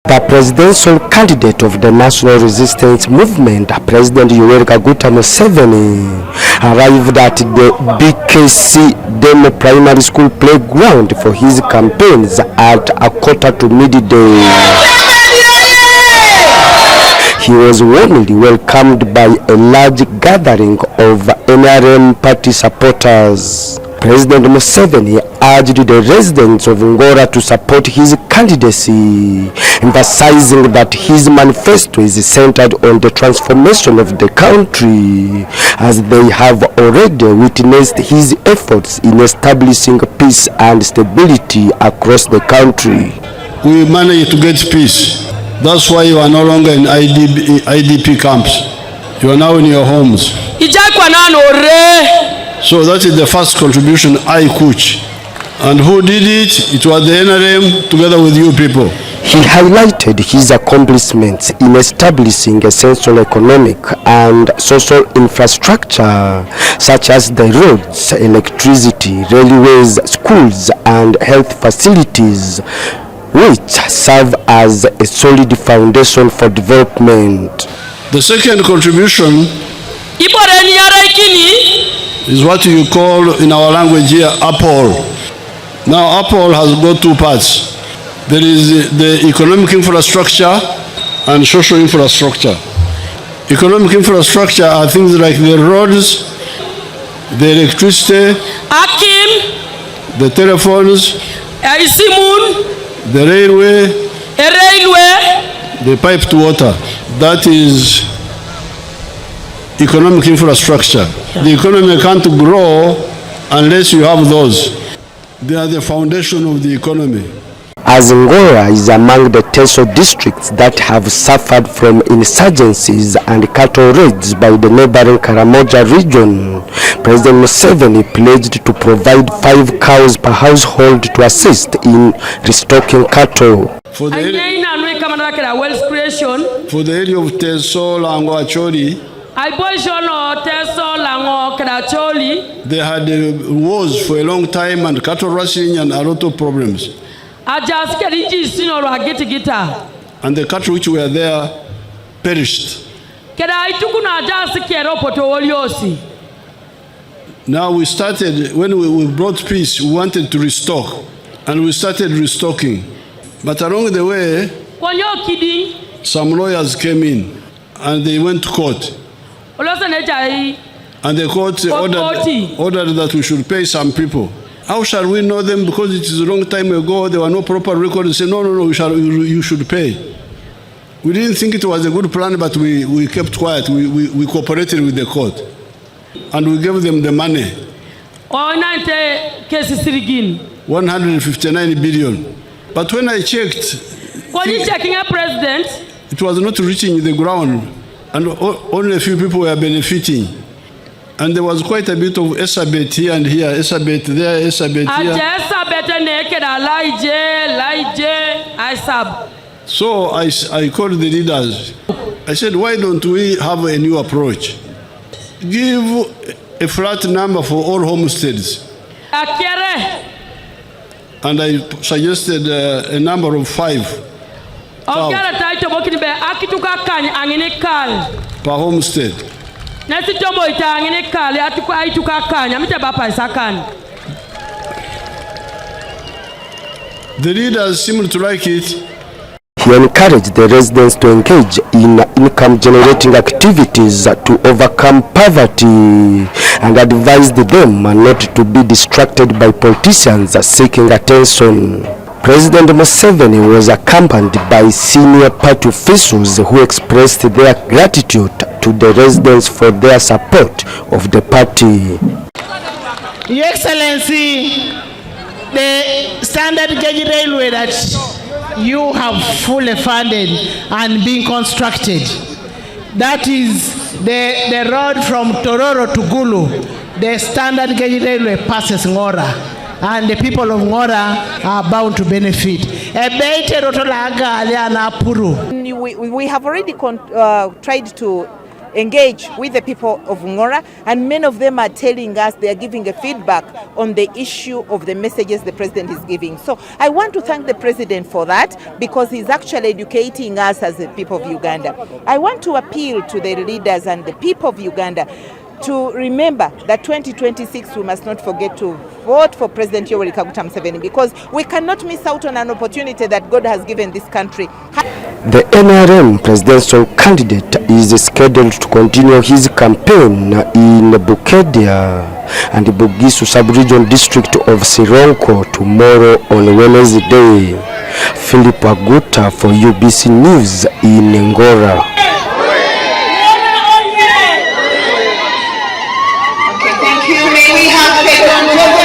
The presidential candidate of the National Resistance Movement, President Yoweri Kaguta Museveni, arrived at the BKC Demo Primary School playground for his campaigns at a quarter to midday. He was warmly welcomed by a large gathering of NRM party supporters. President Museveni urged the residents of Ngora to support his candidacy, emphasizing that his manifesto is centered on the transformation of the country, as they have already witnessed his efforts in establishing peace and stability across the country. We managed to get peace. That's why you are no longer in IDP camps. You are now in your homes. So that is the first contribution I coach. And who did it? It was the NRM together with you people. He highlighted his accomplishments in establishing essential economic and social infrastructure such as the roads, electricity, railways, schools and health facilities, which serve as a solid foundation for development. The second contribution is what you call in our language here APOL. Now APOL has got two parts. There is the economic infrastructure and social infrastructure. Economic infrastructure are things like the roads, the electricity, the telephones, the railway, the piped water. That is economic infrastructure. The economy can't grow unless you have those. They are the foundation of the economy. As Ngora is among the Teso districts that have suffered from insurgencies and cattle raids by the neighboring Karamoja region, President Museveni pledged to provide 5 cows per household to assist in restocking cattle. For the area of Teso, Ngora District, they had wars for a long time and cattle rushing and a lot of problems. And the cattle which were there perished. Now we started, when we brought peace, we wanted to restock. And we started restocking. But along the way, some lawyers came in and they went to court. And the court ordered that we should pay some people. How shall we know them? Because it is a long time ago, there were no proper records. They said, no, you should pay. We didn't think it was a good plan, but we kept quiet. We cooperated with the court. And we gave them the money. 159 billion. But when I checked, it was not reaching the ground. And only a few people were benefiting. And there was quite a bit of esabet here and here, esabet there, esabet here. So I called the leaders. I said, why don't we have a new approach? Give a flat number for all homesteads. And I suggested a number of 5 cows per homestead. The leaders seemed to like it. He encouraged the residents to engage in income-generating activities to overcome poverty and advised them not to be distracted by politicians seeking attention. President Museveni was accompanied by senior party officials who expressed their gratitude to the residents for their support of the party. Your Excellency, the standard gauge railway that you have fully funded and being constructed, that is the road from Tororo to Gulu. The standard gauge railway passes Ngora, and the people of Ngora are bound to benefit. We have already tried to engage with the people of Ngora, and many of them are telling us they are giving a feedback on the issue of the messages the president is giving. So I want to thank the president for that, because he's actually educating us as the people of Uganda. I want to appeal to the leaders and the people of Uganda to remember that 2026 we must not forget to vote for President Yoweri Kaguta Museveni, because we cannot miss out on an opportunity that God has given this country. The NRM presidential candidate is scheduled to continue his campaign in Bukedia and Bugisu sub-region district of Sironko tomorrow on Wednesday. Philip Aguta for UBC News in Ngora. Thank you. May we have second